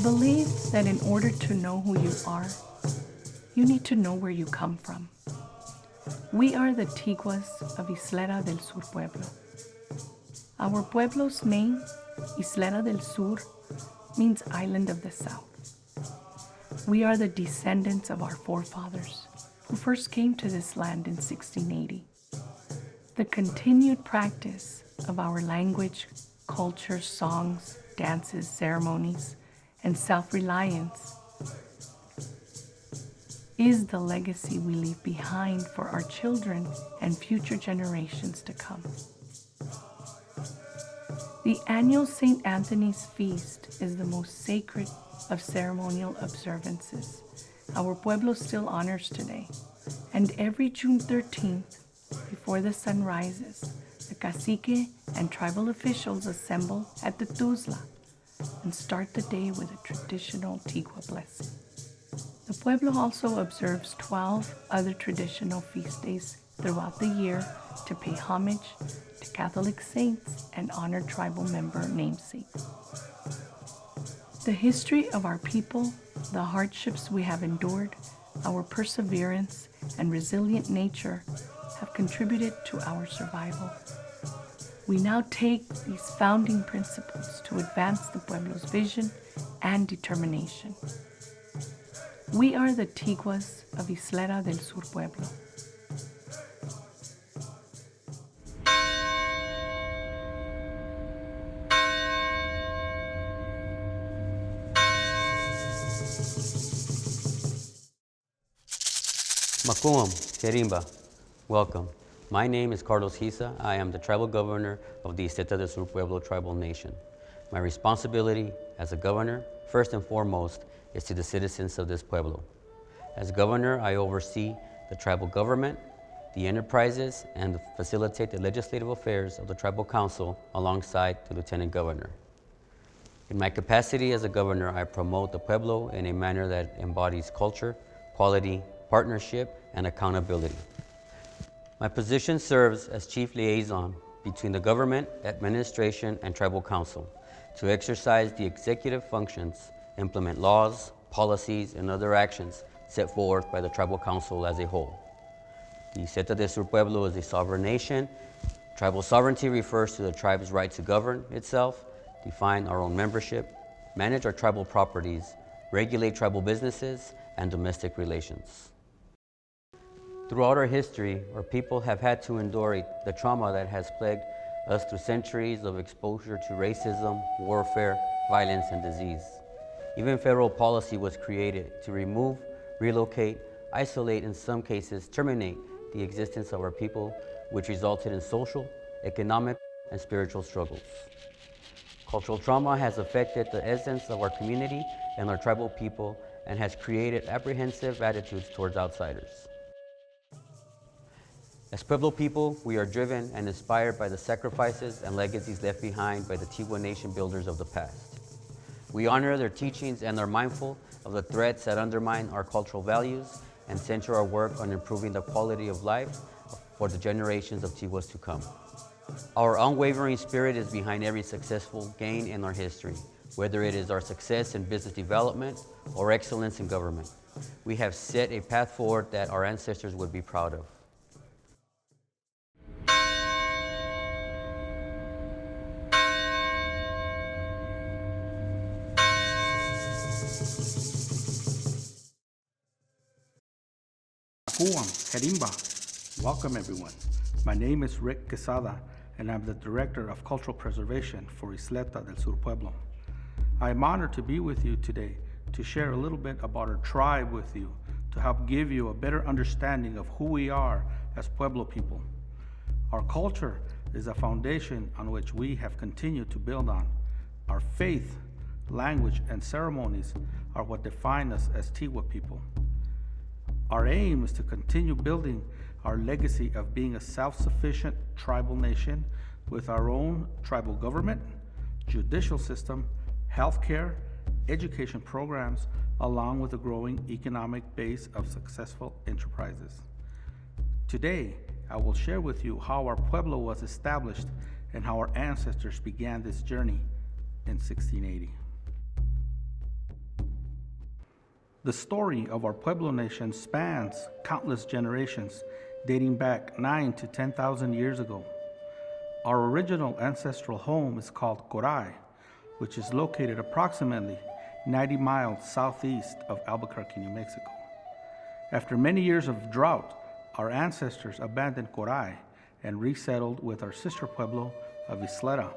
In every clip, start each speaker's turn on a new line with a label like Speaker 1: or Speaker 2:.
Speaker 1: believe that in order to know who you are, you need to know where you come from. We are the Tiguas of Isleta del Sur Pueblo. Our pueblo's name, Isleta del Sur, means Island of the South. We are the descendants of our forefathers who first came to this land in 1680. The continued practice of our language, culture, songs, dances, ceremonies, and self-reliance is the legacy we leave behind for our children and future generations to come. The annual St. Anthony's Feast is the most sacred of ceremonial observances our pueblo still honors today. And every June 13th, before the sun rises, the cacique and tribal officials assemble at the Tuzla and start the day with a traditional Tigua blessing. The pueblo also observes 12 other traditional feast days throughout the year to pay homage to Catholic saints and honor tribal member namesakes. The history of our people, the hardships we have endured, our perseverance and resilient nature have contributed to our survival. We now take these founding principles to advance the pueblo's vision and determination. We are the Tiguas of Isleta del Sur Pueblo.
Speaker 2: Makuam, Kerimba, welcome. My name is Carlos Hisa. I am the tribal governor of the Isleta del Sur Pueblo tribal nation. My responsibility as a governor, first and foremost, is to the citizens of this pueblo. As governor, I oversee the tribal government, the enterprises, and facilitate the legislative affairs of the tribal council alongside the lieutenant governor. In my capacity as a governor, I promote the pueblo in a manner that embodies culture, quality, partnership, and accountability. My position serves as chief liaison between the government, administration, and tribal council to exercise the executive functions, implement laws, policies, and other actions set forth by the tribal council as a whole. The Isleta del Sur Pueblo is a sovereign nation. Tribal sovereignty refers to the tribe's right to govern itself, define our own membership, manage our tribal properties, regulate tribal businesses, and domestic relations. Throughout our history, our people have had to endure the trauma that has plagued us through centuries of exposure to racism, warfare, violence, and disease. Even federal policy was created to remove, relocate, isolate, in some cases terminate the existence of our people, which resulted in social, economic, and spiritual struggles. Cultural trauma has affected the essence of our community and our tribal people and has created apprehensive attitudes towards outsiders. As Pueblo people, we are driven and inspired by the sacrifices and legacies left behind by the Tigua nation builders of the past. We honor their teachings and are mindful of the threats that undermine our cultural values and center our work on improving the quality of life for the generations of Tiguas to come. Our unwavering spirit is behind every successful gain in our history, whether it is our success in business development or excellence in government. We have set a path forward that our ancestors would be proud of.
Speaker 3: Makuam, Kerimba. Welcome everyone. My name is Rick Quesada and I'm the Director of Cultural Preservation for Isleta del Sur Pueblo. I am honored to be with you today to share a little bit about our tribe with you to help give you a better understanding of who we are as Pueblo people. Our culture is a foundation on which we have continued to build on. Our faith, language, and ceremonies are what define us as Tigua people. Our aim is to continue building our legacy of being a self-sufficient tribal nation with our own tribal government, judicial system, healthcare, education programs, along with a growing economic base of successful enterprises. Today, I will share with you how our Pueblo was established and how our ancestors began this journey in 1680. The story of our Pueblo nation spans countless generations, dating back 9 to 10,000 years ago. Our original ancestral home is called Coray, which is located approximately 90 miles southeast of Albuquerque, New Mexico. After many years of drought, our ancestors abandoned Coray and resettled with our sister pueblo of Ysleta,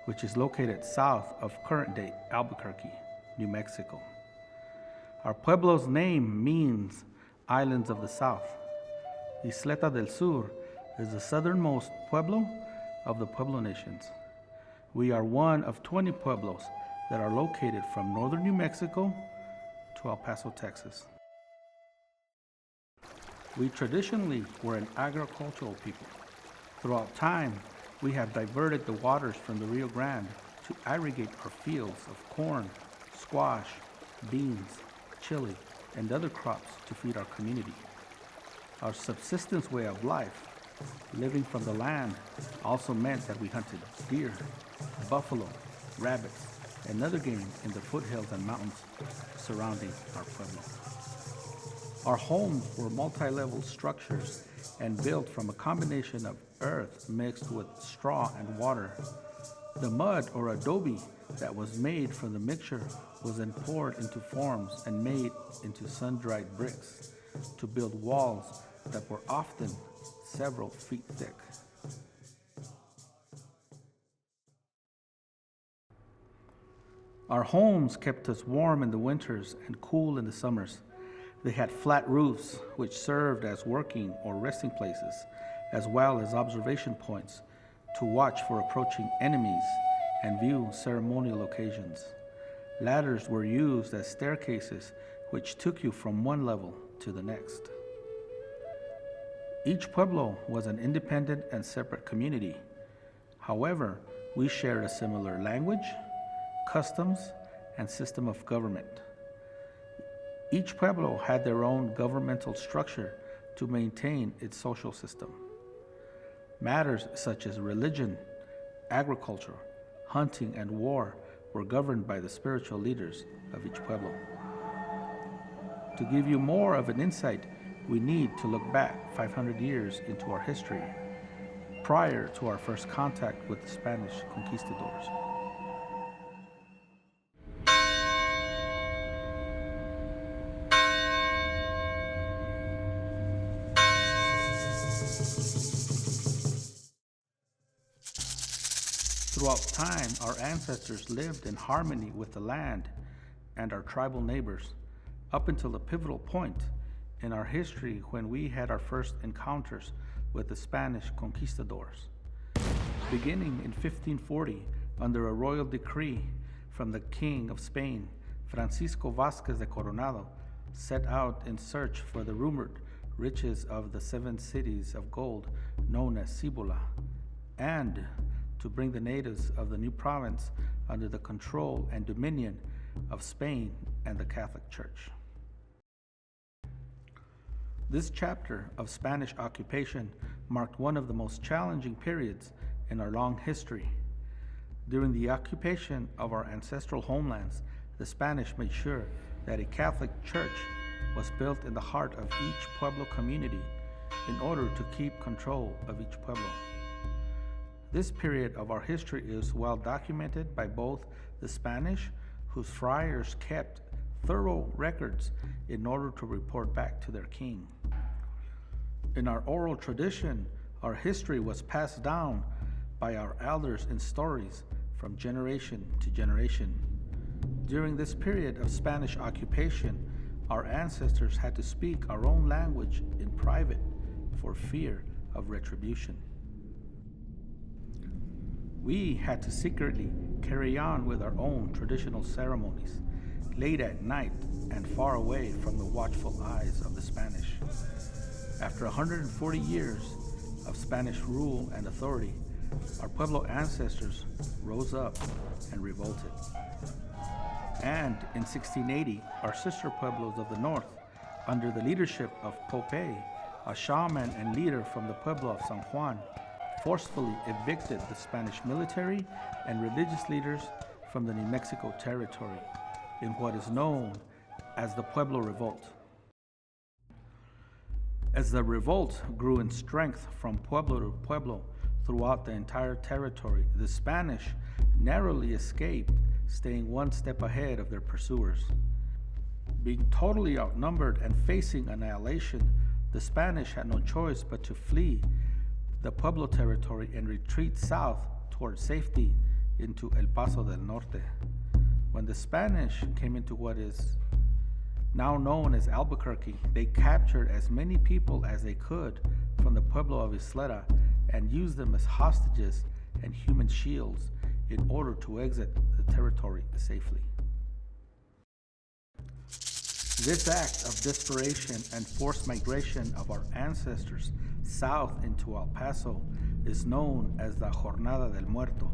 Speaker 3: which is located south of current-day Albuquerque, New Mexico. Our pueblo's name means Islands of the South. Isleta del Sur is the southernmost pueblo of the Pueblo nations. We are one of 20 pueblos that are located from northern New Mexico to El Paso, Texas. We traditionally were an agricultural people. Throughout time, we have diverted the waters from the Rio Grande to irrigate our fields of corn, squash, beans, chili, and other crops to feed our community. Our subsistence way of life, living from the land, also meant that we hunted deer, buffalo, rabbits, and other game in the foothills and mountains surrounding our pueblo. Our homes were multi-level structures and built from a combination of earth mixed with straw and water. The mud or adobe that was made from the mixture was then poured into forms and made into sun-dried bricks to build walls that were often several feet thick. Our homes kept us warm in the winters and cool in the summers. They had flat roofs, which served as working or resting places, as well as observation points to watch for approaching enemies and view ceremonial occasions. Ladders were used as staircases, which took you from one level to the next. Each pueblo was an independent and separate community. However, we shared a similar language, customs, and system of government. Each pueblo had their own governmental structure to maintain its social system. Matters such as religion, agriculture, hunting, and war were governed by the spiritual leaders of each pueblo. To give you more of an insight, we need to look back 500 years into our history, prior to our first contact with the Spanish conquistadors. Throughout time, our ancestors lived in harmony with the land and our tribal neighbors, up until a pivotal point in our history when we had our first encounters with the Spanish conquistadors. Beginning in 1540, under a royal decree from the King of Spain, Francisco Vázquez de Coronado set out in search for the rumored riches of the 7 cities of gold known as Cibola, and to bring the natives of the new province under the control and dominion of Spain and the Catholic Church. This chapter of Spanish occupation marked one of the most challenging periods in our long history. During the occupation of our ancestral homelands, the Spanish made sure that a Catholic church was built in the heart of each Pueblo community in order to keep control of each Pueblo. This period of our history is well documented by both the Spanish, whose friars kept thorough records in order to report back to their king. In our oral tradition, our history was passed down by our elders in stories from generation to generation. During this period of Spanish occupation, our ancestors had to speak our own language in private for fear of retribution. We had to secretly carry on with our own traditional ceremonies, late at night and far away from the watchful eyes of the Spanish. After 140 years of Spanish rule and authority, our Pueblo ancestors rose up and revolted. And in 1680, our sister Pueblos of the north, under the leadership of Pope, a shaman and leader from the Pueblo of San Juan, forcefully evicted the Spanish military and religious leaders from the New Mexico territory in what is known as the Pueblo Revolt. As the revolt grew in strength from pueblo to pueblo throughout the entire territory, the Spanish narrowly escaped, staying one step ahead of their pursuers. Being totally outnumbered and facing annihilation, the Spanish had no choice but to flee the Pueblo territory and retreat south toward safety into El Paso del Norte. When the Spanish came into what is now known as Albuquerque, they captured as many people as they could from the Pueblo of Ysleta and used them as hostages and human shields in order to exit the territory safely. This act of desperation and forced migration of our ancestors south into El Paso is known as the Jornada del Muerto,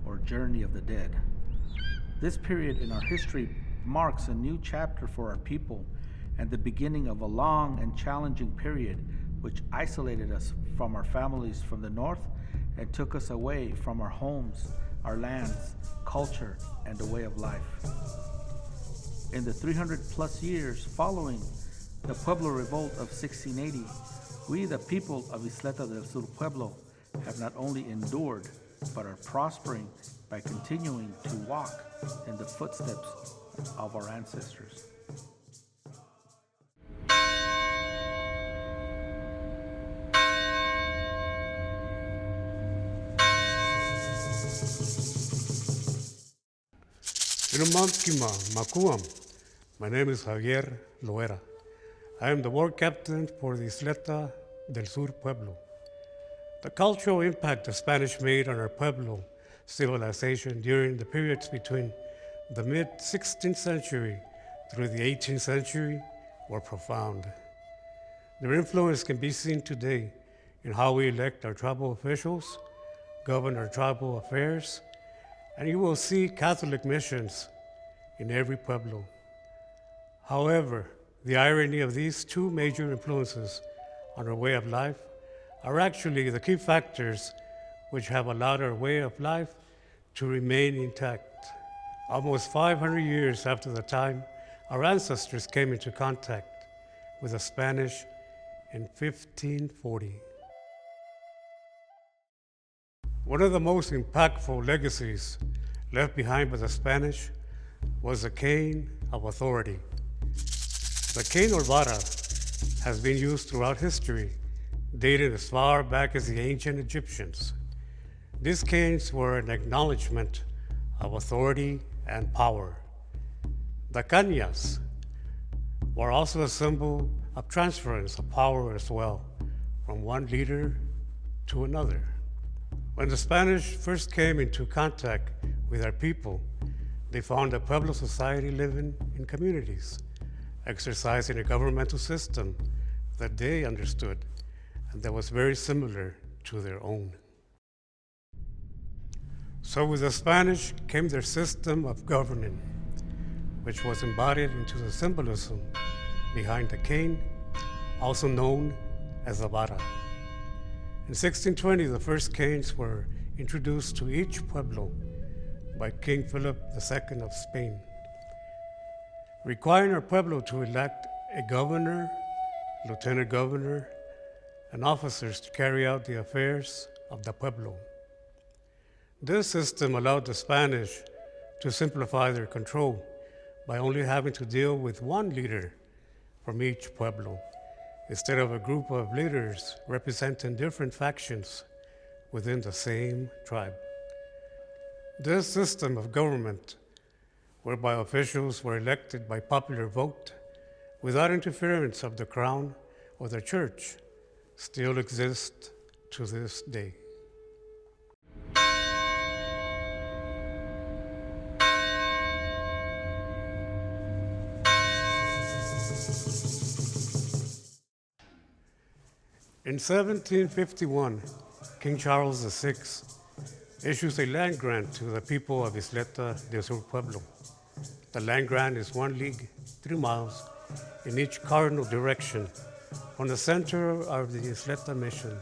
Speaker 3: or Journey of the Dead. This period in our history marks a new chapter for our people and the beginning of a long and challenging period which isolated us from our families from the north and took us away from our homes, our lands, culture, and the way of life. In the 300 plus years following the Pueblo Revolt of 1680, we, the people of Ysleta del Sur Pueblo, have not only endured, but are prospering by continuing to walk in the footsteps of our ancestors.
Speaker 4: Inumamkima Makuam. My name is Javier Loera. I am the war captain for the Ysleta del Sur Pueblo. The cultural impact the Spanish made on our Pueblo civilization during the periods between the mid-16th century through the 18th century were profound. Their influence can be seen today in how we elect our tribal officials, govern our tribal affairs, and you will see Catholic missions in every pueblo. However, the irony of these two major influences on our way of life are actually the key factors which have allowed our way of life to remain intact. Almost 500 years after the time our ancestors came into contact with the Spanish in 1540. One of the most impactful legacies left behind by the Spanish was the cane of authority. The cane or vara has been used throughout history, dated as far back as the ancient Egyptians. These canes were an acknowledgement of authority and power. The cañas were also a symbol of transference of power as well, from one leader to another. When the Spanish first came into contact with our people, they found a Pueblo society living in communities, exercising a governmental system that they understood and that was very similar to their own. So with the Spanish came their system of governing, which was embodied into the symbolism behind the cane, also known as the vara. In 1620, the first canes were introduced to each pueblo by King Philip II of Spain, requiring our pueblo to elect a governor, lieutenant governor, and officers to carry out the affairs of the pueblo. This system allowed the Spanish to simplify their control by only having to deal with one leader from each pueblo, instead of a group of leaders representing different factions within the same tribe. This system of government, whereby officials were elected by popular vote without interference of the crown or the church, still exists to this day. In 1751, King Charles VI issues a land grant to the people of Ysleta del Sur Pueblo. The land grant is 1 league, 3 miles, in each cardinal direction from the center of the Ysleta mission.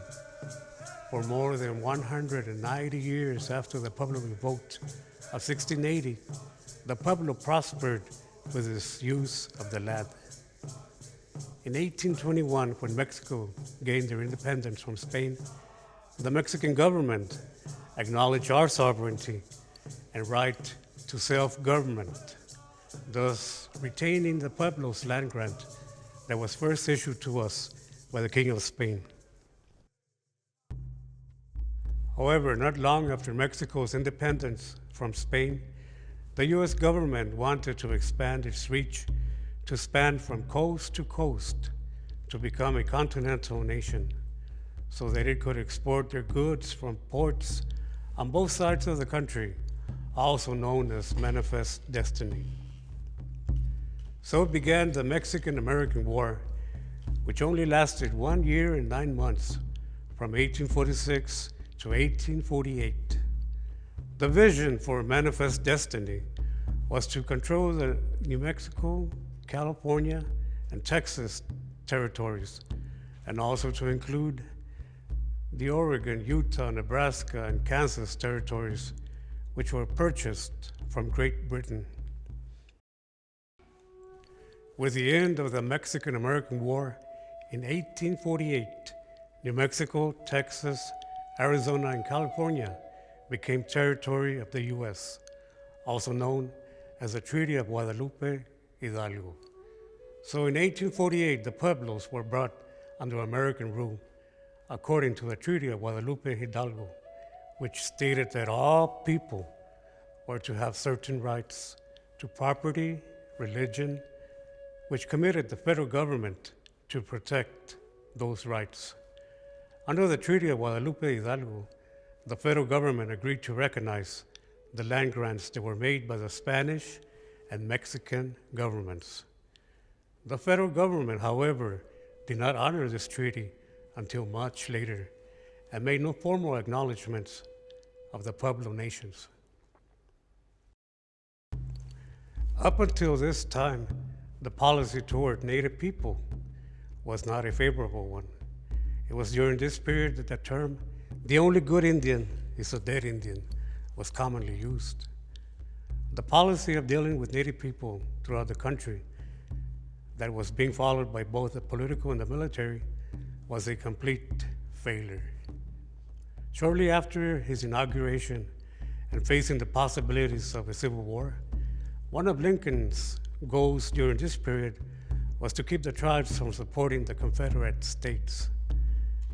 Speaker 4: For more than 190 years after the Pueblo Revolt of 1680, the Pueblo prospered with its use of the land. In 1821, when Mexico gained their independence from Spain, the Mexican government acknowledged our sovereignty and right to self-government, thus retaining the Pueblos land grant that was first issued to us by the King of Spain. However, not long after Mexico's independence from Spain, the U.S. government wanted to expand its reach to span from coast to coast to become a continental nation so that it could export their goods from ports on both sides of the country, also known as Manifest Destiny. So began the Mexican-American War, which only lasted 1 year and 9 months, from 1846 to 1848. The vision for Manifest Destiny was to control the New Mexico, California, and Texas territories, and also to include the Oregon, Utah, Nebraska, and Kansas territories, which were purchased from Great Britain. With the end of the Mexican-American War in 1848, New Mexico, Texas, Arizona, and California became territory of the U.S., also known as the Treaty of Guadalupe Hidalgo. So in 1848, the Pueblos were brought under American rule, according to the Treaty of Guadalupe Hidalgo, which stated that all people were to have certain rights to property, religion, which committed the federal government to protect those rights. Under the Treaty of Guadalupe Hidalgo, the federal government agreed to recognize the land grants that were made by the Spanish and Mexican governments. The federal government, however, did not honor this treaty until much later and made no formal acknowledgments of the Pueblo nations. Up until this time, the policy toward Native people was not a favorable one. It was during this period that the term, "the only good Indian is a dead Indian," was commonly used. The policy of dealing with Native people throughout the country that was being followed by both the political and the military was a complete failure. Shortly after his inauguration and facing the possibilities of a civil war, one of Lincoln's goals during this period was to keep the tribes from supporting the Confederate states.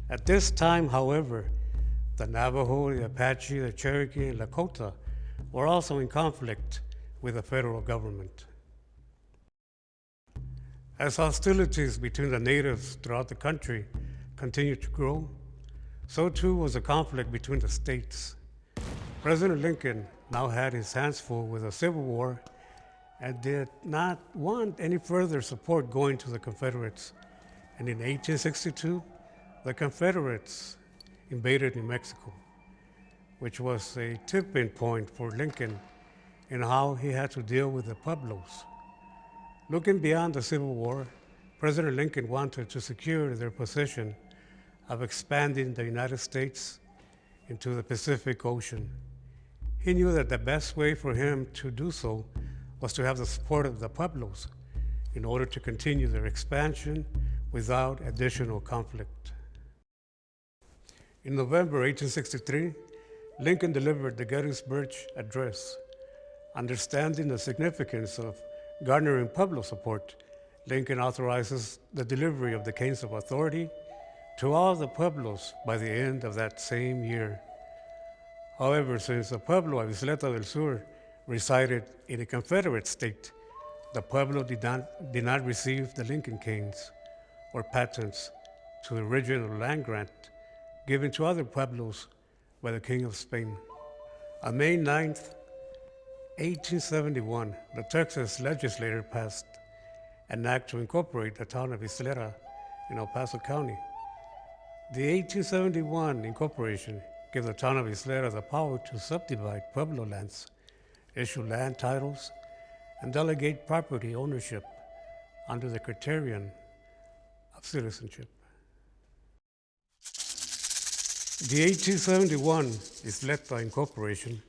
Speaker 4: At this time, however, the Navajo, the Apache, the Cherokee, and Lakota were also in conflict with the federal government. As hostilities between the natives throughout the country continued to grow, so too was the conflict between the states. President Lincoln now had his hands full with a civil war and did not want any further support going to the Confederates. And in 1862, the Confederates invaded New Mexico, which was a tipping point for Lincoln in how he had to deal with the Pueblos. Looking beyond the Civil War, President Lincoln wanted to secure their position of expanding the United States into the Pacific Ocean. He knew that the best way for him to do so was to have the support of the Pueblos in order to continue their expansion without additional conflict. In November 1863, Lincoln delivered the Gettysburg Address. Understanding the significance of garnering Pueblo support, Lincoln authorizes the delivery of the Canes of Authority to all the Pueblos by the end of that same year. However, since the Pueblo of Ysleta del Sur resided in a Confederate state, the Pueblo did not receive the Lincoln Canes or patents to the original land grant given to other Pueblos by the King of Spain. On May 9th, 1871, the Texas legislature passed an act to incorporate the town of Ysleta in El Paso County. The 1871 incorporation gave the town of Ysleta the power to subdivide Pueblo lands, issue land titles, and delegate property ownership under the criterion of citizenship. The 1871 Ysleta Incorporation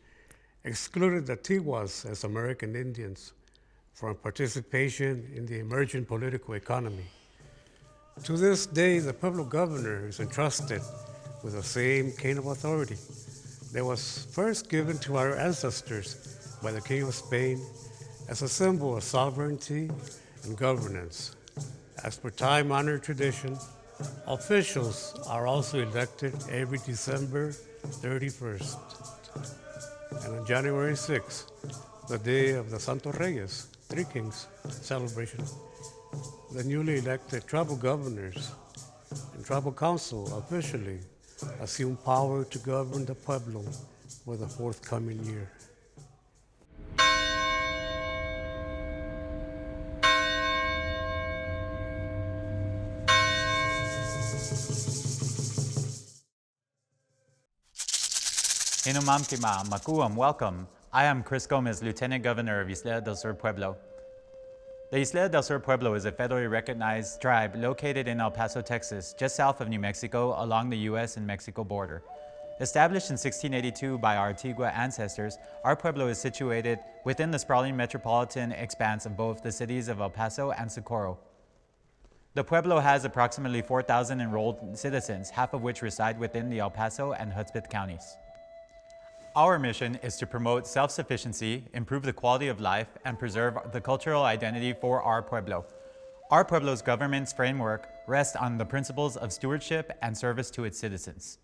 Speaker 4: excluded the Tiwas as American Indians, from participation in the emerging political economy. To this day, the Pueblo governor is entrusted with the same cane of authority that was first given to our ancestors by the King of Spain as a symbol of sovereignty and governance. As per time-honored tradition, officials are also elected every December 31st. And on January 6th, the day of the Santos Reyes, Three Kings celebration, the newly elected tribal governors and tribal council officially assume power to govern the Pueblo for the forthcoming year.
Speaker 5: Inumam Kima, Makuam, welcome. I am Chris Gomez, Lieutenant Governor of Isla del Sur Pueblo. The Isla del Sur Pueblo is a federally recognized tribe located in El Paso, Texas, just south of New Mexico along the U.S. and Mexico border. Established in 1682 by our Antigua ancestors, our pueblo is situated within the sprawling metropolitan expanse of both the cities of El Paso and Socorro. The pueblo has approximately 4,000 enrolled citizens, half of which reside within the El Paso and Hudspeth counties. Our mission is to promote self-sufficiency, improve the quality of life, and preserve the cultural identity for our pueblo. Our pueblo's government's framework rests on the principles of stewardship and service to its citizens.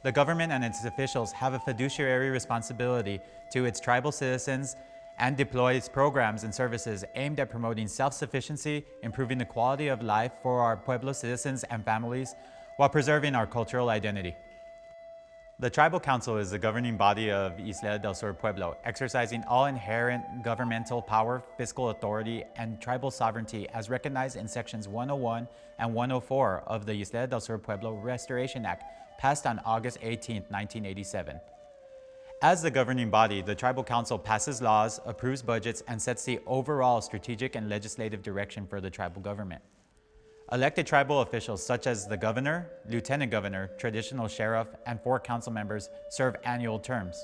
Speaker 5: The government and its officials have a fiduciary responsibility to its tribal citizens and deploys programs and services aimed at promoting self-sufficiency, improving the quality of life for our pueblo citizens and families, while preserving our cultural identity. The Tribal Council is the governing body of Isla del Sur Pueblo, exercising all inherent governmental power, fiscal authority, and tribal sovereignty as recognized in Sections 101 and 104 of the Isla del Sur Pueblo Restoration Act, passed on August 18, 1987. As the governing body, the Tribal Council passes laws, approves budgets, and sets the overall strategic and legislative direction for the tribal government. Elected tribal officials such as the governor, lieutenant governor, traditional sheriff, and 4 council members serve annual terms.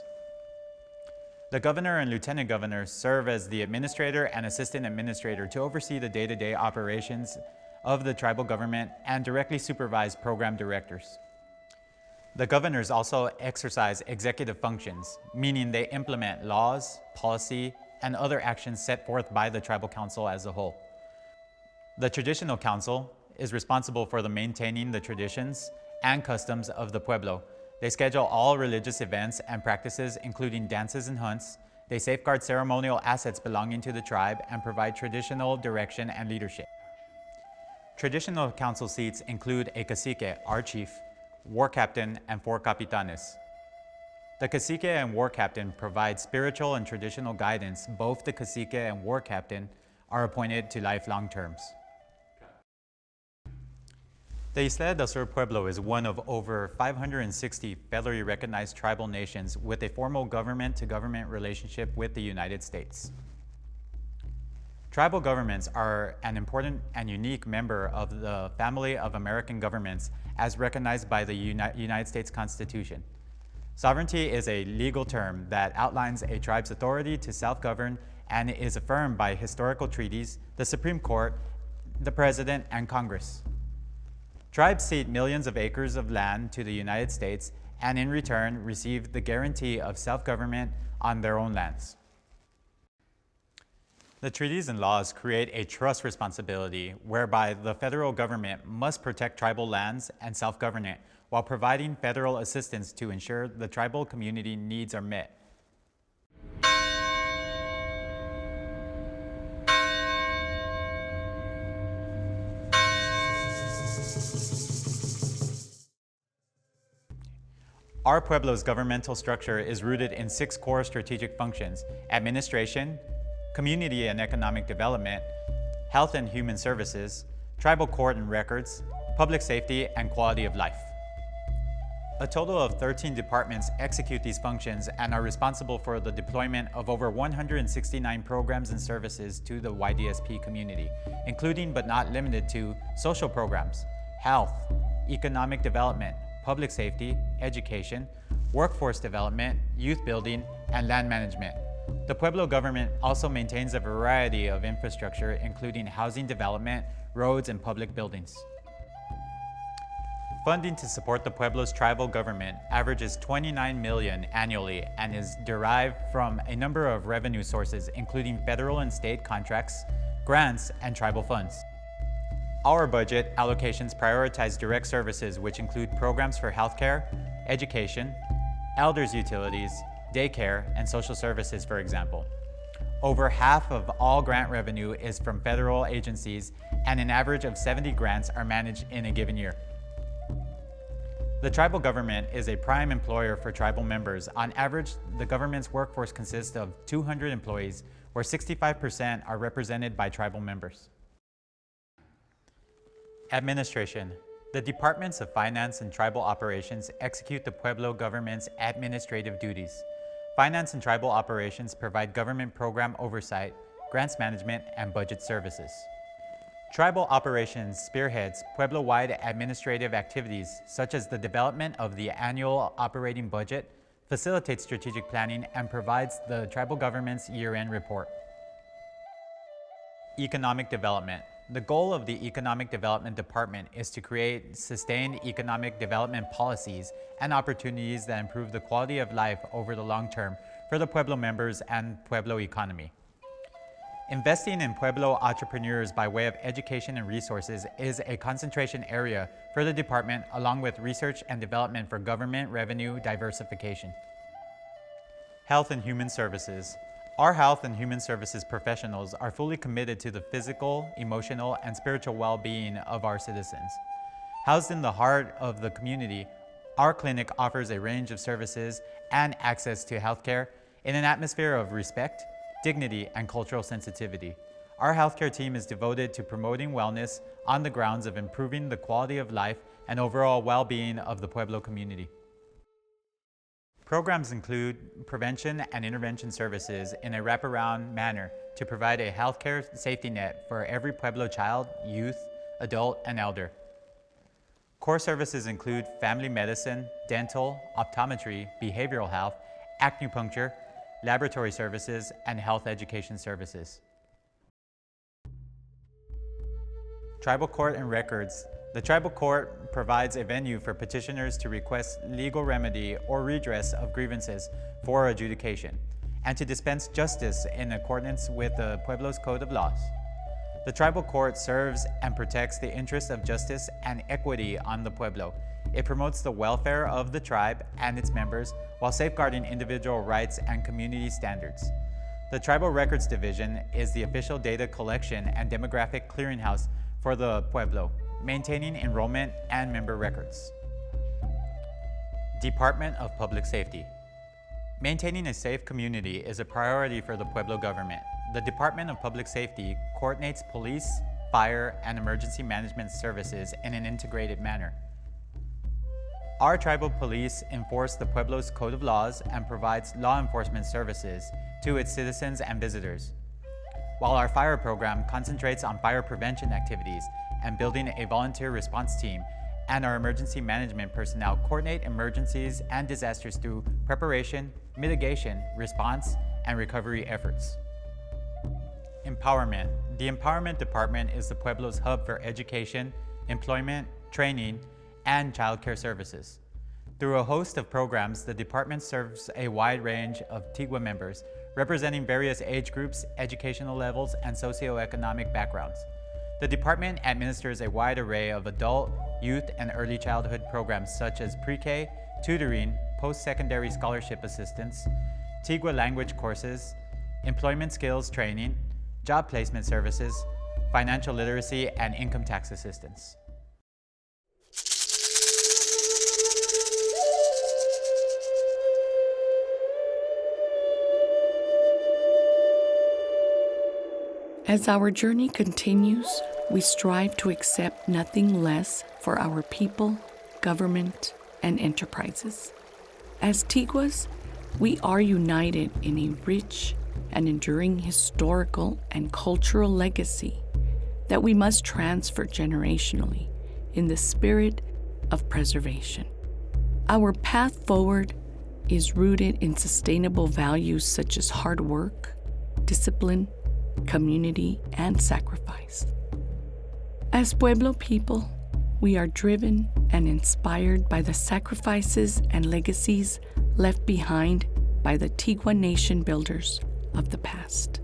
Speaker 5: The governor and lieutenant governor serve as the administrator and assistant administrator to oversee the day-to-day operations of the tribal government and directly supervise program directors. The governors also exercise executive functions, meaning they implement laws, policy, and other actions set forth by the tribal council as a whole. The Traditional Council is responsible for maintaining the traditions and customs of the pueblo. They schedule all religious events and practices, including dances and hunts. They safeguard ceremonial assets belonging to the tribe and provide traditional direction and leadership. Traditional council seats include a cacique, our chief, war captain, and 4 capitanes. The cacique and war captain provide spiritual and traditional guidance. Both the cacique and war captain are appointed to lifelong terms. The Isla del Sur Pueblo is one of over 560 federally recognized tribal nations with a formal government-to-government relationship with the United States. Tribal governments are an important and unique member of the family of American governments as recognized by the United States Constitution. Sovereignty is a legal term that outlines a tribe's authority to self-govern and is affirmed by historical treaties, the Supreme Court, the President, and Congress. Tribes cede millions of acres of land to the United States and in return receive the guarantee of self-government on their own lands. The treaties and laws create a trust responsibility whereby the federal government must protect tribal lands and self-government while providing federal assistance to ensure the tribal community needs are met. Our pueblo's governmental structure is rooted in 6 core strategic functions: administration, community and economic development, health and human services, tribal court and records, public safety, and quality of life. A total of 13 departments execute these functions and are responsible for the deployment of over 169 programs and services to the Ydsp community, including but not limited to social programs, health, economic development, public safety, education, workforce development, youth building, and land management. The Pueblo government also maintains a variety of infrastructure, including housing development, roads, and public buildings. Funding to support the Pueblo's tribal government averages $29 million annually and is derived from a number of revenue sources, including federal and state contracts, grants, and tribal funds. Our budget allocations prioritize direct services, which include programs for healthcare, education, elders' utilities, daycare, and social services, for example. Over half of all grant revenue is from federal agencies, and an average of 70 grants are managed in a given year. The tribal government is a prime employer for tribal members. On average, the government's workforce consists of 200 employees, where 65% are represented by tribal members. Administration. The Departments of Finance and Tribal Operations execute the Pueblo government's administrative duties. Finance and tribal operations provide government program oversight, grants management, and budget services. Tribal operations spearheads Pueblo-wide administrative activities such as the development of the annual operating budget, facilitates strategic planning, and provides the tribal government's year-end report. Economic development. The goal of the Economic Development Department is to create sustained economic development policies and opportunities that improve the quality of life over the long term for the Pueblo members and Pueblo economy. Investing in Pueblo entrepreneurs by way of education and resources is a concentration area for the department, along with research and development for government revenue diversification. Health and Human Services. Our health and human services professionals are fully committed to the physical, emotional, and spiritual well-being of our citizens. Housed in the heart of the community, our clinic offers a range of services and access to healthcare in an atmosphere of respect, dignity, and cultural sensitivity. Our healthcare team is devoted to promoting wellness on the grounds of improving the quality of life and overall well-being of the Pueblo community. Programs include prevention and intervention services in a wraparound manner to provide a healthcare safety net for every Pueblo child, youth, adult, and elder. Core services include family medicine, dental, optometry, behavioral health, acupuncture, laboratory services, and health education services. Tribal Court and Records. The Tribal Court provides a venue for petitioners to request legal remedy or redress of grievances for adjudication, and to dispense justice in accordance with the Pueblo's Code of Laws. The Tribal Court serves and protects the interests of justice and equity on the Pueblo. It promotes the welfare of the tribe and its members while safeguarding individual rights and community standards. The Tribal Records Division is the official data collection and demographic clearinghouse for the Pueblo, maintaining enrollment and member records. Department of Public Safety. Maintaining a safe community is a priority for the Pueblo government. The Department of Public Safety coordinates police, fire, and emergency management services in an integrated manner. Our tribal police enforce the Pueblo's Code of Laws and provides law enforcement services to its citizens and visitors, while our fire program concentrates on fire prevention activities and building a volunteer response team, and our emergency management personnel coordinate emergencies and disasters through preparation, mitigation, response, and recovery efforts. Empowerment. The Empowerment Department is the Pueblo's hub for education, employment, training, and child care services. Through a host of programs, the department serves a wide range of TIGWA members, representing various age groups, educational levels, and socioeconomic backgrounds. The department administers a wide array of adult, youth, and early childhood programs such as pre-K, tutoring, post-secondary scholarship assistance, TIGWA language courses, employment skills training, job placement services, financial literacy, and income tax assistance.
Speaker 1: As our journey continues, we strive to accept nothing less for our people, government, and enterprises. As Tiguas, we are united in a rich and enduring historical and cultural legacy that we must transfer generationally in the spirit of preservation. Our path forward is rooted in sustainable values such as hard work, discipline, community, and sacrifice. As Pueblo people, we are driven and inspired by the sacrifices and legacies left behind by the Tigua nation builders of the past.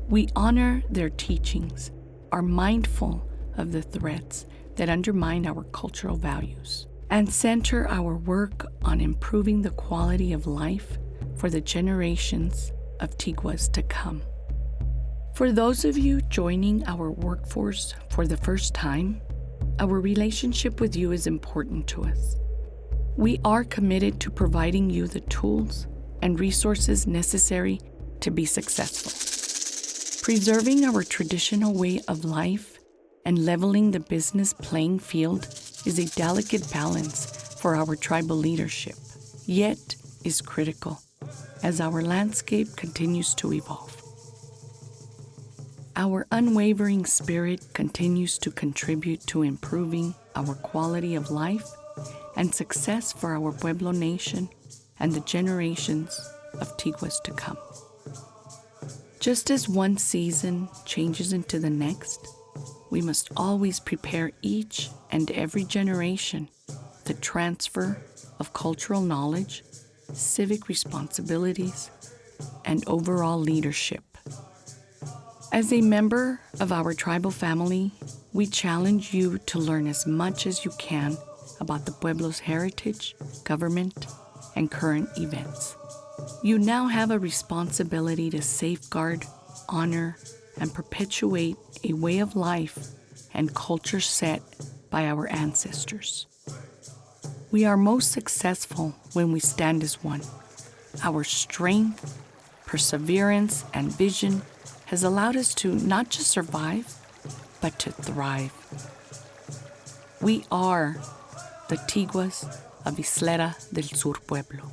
Speaker 1: We honor their teachings, are mindful of the threats that undermine our cultural values, and center our work on improving the quality of life for the generations of Tiguas to come. For those of you joining our workforce for the first time, our relationship with you is important to us. We are committed to providing you the tools and resources necessary to be successful. Preserving our traditional way of life and leveling the business playing field is a delicate balance for our tribal leadership, yet is critical as our landscape continues to evolve. Our unwavering spirit continues to contribute to improving our quality of life and success for our Pueblo nation and the generations of Tiguas to come. Just as one season changes into the next, we must always prepare each and every generation the transfer of cultural knowledge, civic responsibilities, and overall leadership. As a member of our tribal family, we challenge you to learn as much as you can about the Pueblo's heritage, government, and current events. You now have a responsibility to safeguard, honor, and perpetuate a way of life and culture set by our ancestors. We are most successful when we stand as one. Our strength, perseverance, and vision has allowed us to not just survive, but to thrive. We are the Tiguas of Ysleta del Sur Pueblo.